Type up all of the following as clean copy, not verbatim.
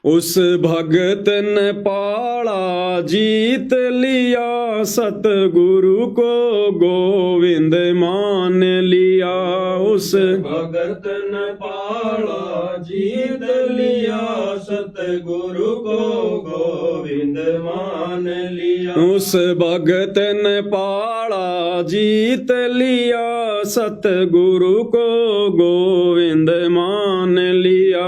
उस भगत ने पाला जीत लिया, सतगुरु को गोविंद मान लिया। उस भगत ने पाला जीत लिया, सतगुरु को गोविंद मान लिया। उस भगत ने पाला जीत लिया, सतगुरु को गोविंद मान लिया।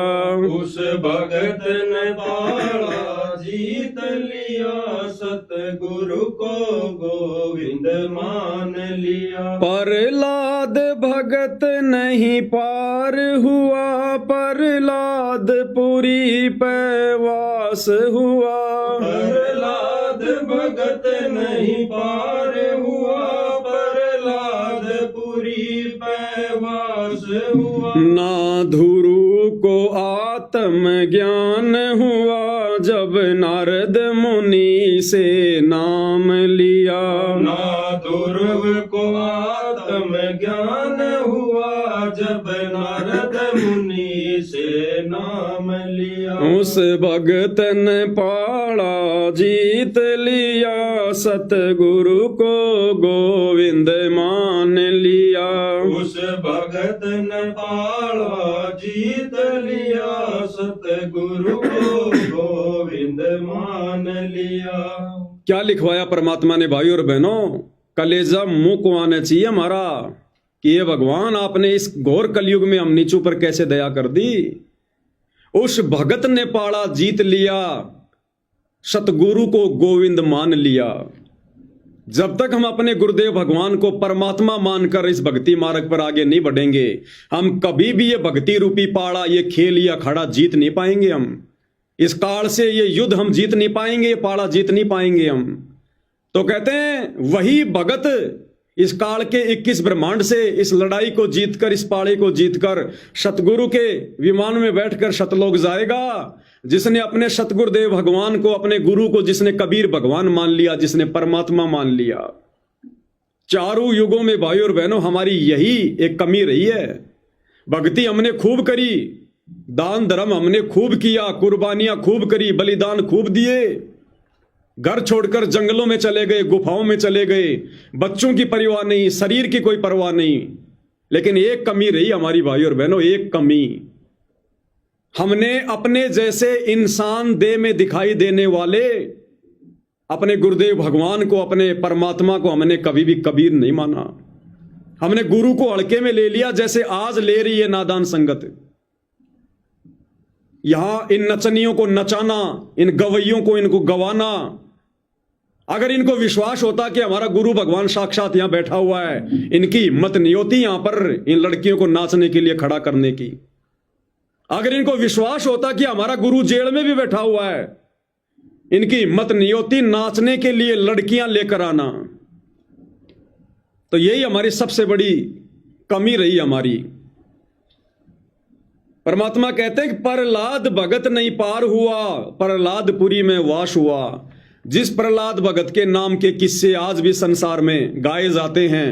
उस भगत ने पाला जीत लिया, सतगुरु को गोविंद मान लिया। प्रहलाद भगत नहीं पार हुआ, प्रहलाद पुरी पे वास हुआ। प्रहलाद भगत नहीं पार हुआ, प्रहलाद पुरी पे वास हुआ। ना ध्रुव को आत्म ज्ञान हुआ, जब नारद मुनि से नाम लिया। ना ध्रुव को आत्म ज्ञान हुआ, जब नारद मुनि से नाम लिया। उस भगत ने पाला जीत लिया, सतगुरु को गोविंद मान लिया। उस भगत ने पाला जीत लिया, सतगुरु को गोविंद मान लिया। क्या लिखवाया परमात्मा ने भाई और बहनों? कलेजा मुंह को आना चाहिए हमारा कि ये भगवान आपने इस घोर कलयुग में हम नीचों पर कैसे दया कर दी। उस भगत ने पाला जीत लिया, सतगुरु को गोविंद मान लिया। जब तक हम अपने गुरुदेव भगवान को परमात्मा मानकर इस भक्ति मार्ग पर आगे नहीं बढ़ेंगे, हम कभी भी ये भक्ति रूपी पाड़ा, ये खेल या खड़ा जीत नहीं पाएंगे। हम इस काल से ये युद्ध हम जीत नहीं पाएंगे, ये पाड़ा जीत नहीं पाएंगे हम। तो कहते हैं वही भगत इस काल के 21 ब्रह्मांड से इस लड़ाई को जीतकर, इस पाड़े को जीतकर सतगुरु के विमान में बैठकर सतलोक जाएगा। जिसने अपने सतगुरुदेव भगवान को, अपने गुरु को, जिसने कबीर भगवान मान लिया, जिसने परमात्मा मान लिया। चारों युगों में भाई और बहनों हमारी यही एक कमी रही है। भक्ति हमने खूब करी, दान धर्म हमने खूब किया, कुर्बानियां खूब करी, बलिदान खूब दिए, घर छोड़कर जंगलों में चले गए, गुफाओं में चले गए, बच्चों की परवाह नहीं, शरीर की कोई परवाह नहीं। लेकिन एक कमी रही हमारी भाई और बहनों, एक कमी। हमने अपने जैसे इंसान देह में दिखाई देने वाले अपने गुरुदेव भगवान को, अपने परमात्मा को हमने कभी भी कबीर नहीं माना। हमने गुरु को हल्के में ले लिया, जैसे आज ले रही है नादान संगत। यहां इन नचनियों को नचाना, इन गवैयों को इनको गवाना। अगर इनको विश्वास होता कि हमारा गुरु भगवान साक्षात यहां बैठा हुआ है, इनकी हिम्मत नहीं होती यहां पर इन लड़कियों को नाचने के लिए खड़ा करने की। अगर इनको विश्वास होता कि हमारा गुरु जेल में भी बैठा हुआ है, इनकी हिम्मत नहीं होती नाचने के लिए लड़कियां लेकर आना। तो यही हमारी सबसे बड़ी कमी रही हमारी। परमात्मा कहते हैं कि प्रहलाद भगत नहीं पार हुआ, प्रहलादपुरी में वास हुआ। जिस प्रहलाद भगत के नाम के किस्से आज भी संसार में गाए जाते हैं,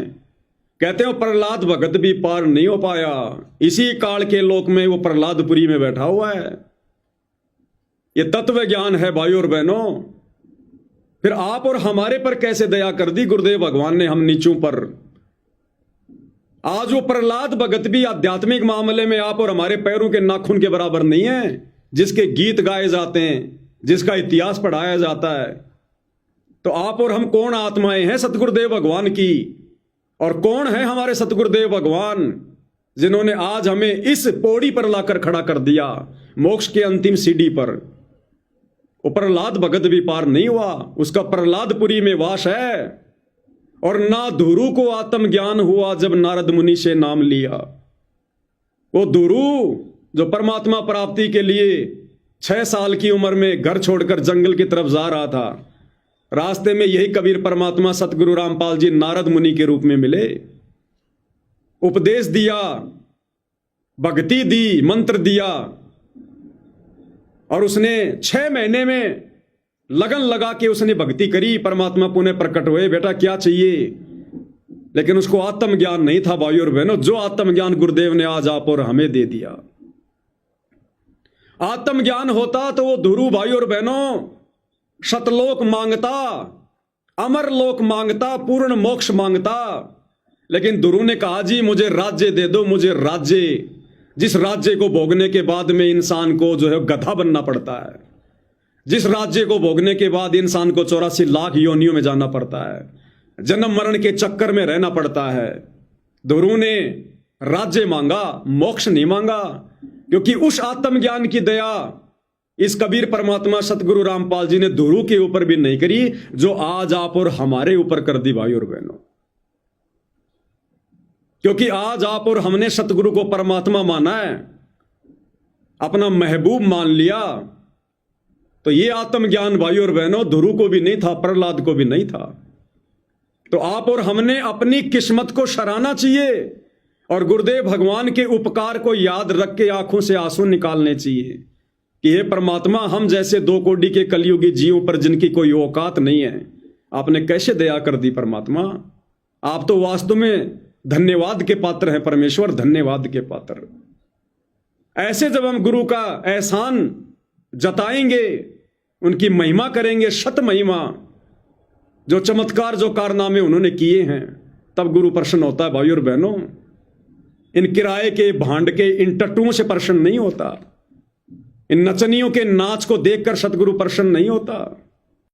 कहते हैं प्रहलाद भगत भी पार नहीं हो पाया। इसी काल के लोक में वो प्रहलादपुरी में बैठा हुआ है। ये तत्व ज्ञान है भाई और बहनों। फिर आप और हमारे पर कैसे दया कर दी गुरुदेव भगवान ने हम नीचों पर। आज वो प्रहलाद भगत भी आध्यात्मिक मामले में आप और हमारे पैरों के नाखून के बराबर नहीं है, जिसके गीत गाए जाते हैं, जिसका इतिहास पढ़ाया जाता है। तो आप और हम कौन आत्माएं हैं सतगुरुदेव भगवान की, और कौन है हमारे सतगुरुदेव भगवान जिन्होंने आज हमें इस पौड़ी पर लाकर खड़ा कर दिया, मोक्ष के अंतिम सीढ़ी पर। वो प्रहलाद भगत भी पार नहीं हुआ, उसका प्रहलादपुरी में वास है। और ना ध्रुव को आत्मज्ञान हुआ जब नारद मुनि से नाम लिया। वो ध्रुव जो परमात्मा प्राप्ति के लिए 6 साल की उम्र में घर छोड़कर जंगल की तरफ जा रहा था, रास्ते में यही कबीर परमात्मा सतगुरु रामपाल जी नारद मुनि के रूप में मिले, उपदेश दिया, भक्ति दी, मंत्र दिया। और उसने 6 महीने में लगन लगा के उसने भक्ति करी। परमात्मा पुनः प्रकट हुए, बेटा क्या चाहिए। लेकिन उसको आत्मज्ञान नहीं था भाई और बहनों, जो आत्मज्ञान गुरुदेव ने आज आप और हमें दे दिया। आत्मज्ञान होता तो वो धुरु भाई और बहनों सतलोक मांगता, अमर लोक मांगता, पूर्ण मोक्ष मांगता। लेकिन धुरु ने कहा जी मुझे राज्य दे दो, मुझे राज्य, जिस राज्य को भोगने के बाद में इंसान को जो है गधा बनना पड़ता है, जिस राज्य को भोगने के बाद इंसान को 84 लाख योनियों में जाना पड़ता है, जन्म मरण के चक्कर में रहना पड़ता है। धुरु ने राज्य मांगा, मोक्ष नहीं मांगा, क्योंकि उस आत्मज्ञान की दया इस कबीर परमात्मा सतगुरु रामपाल जी ने धुरु के ऊपर भी नहीं करी, जो आज आप और हमारे ऊपर कर दी भाई और बहनों। क्योंकि आज आप और हमने सतगुरु को परमात्मा माना है, अपना महबूब मान लिया, तो ये आत्मज्ञान भाई और बहनों धुरु को भी नहीं था, प्रहलाद को भी नहीं था। तो आप और हमने अपनी किस्मत को सराहना चाहिए और गुरुदेव भगवान के उपकार को याद रख के आंखों से आंसू निकालने चाहिए कि हे परमात्मा, हम जैसे 2 कोटि के कलयुगी जीवों पर जिनकी कोई औकात नहीं है, आपने कैसे दया कर दी परमात्मा। आप तो वास्तव में धन्यवाद के पात्र हैं परमेश्वर, धन्यवाद के पात्र। ऐसे जब हम गुरु का एहसान जताएंगे, उनकी महिमा करेंगे, शत महिमा, जो चमत्कार जो कारनामे उन्होंने किए हैं, तब गुरु प्रसन्न होता है भाई और बहनों। इन किराए के भांड के इन टट्टुओं से प्रसन्न नहीं होता, इन नचनियों के नाच को देखकर सतगुरु प्रसन्न नहीं होता।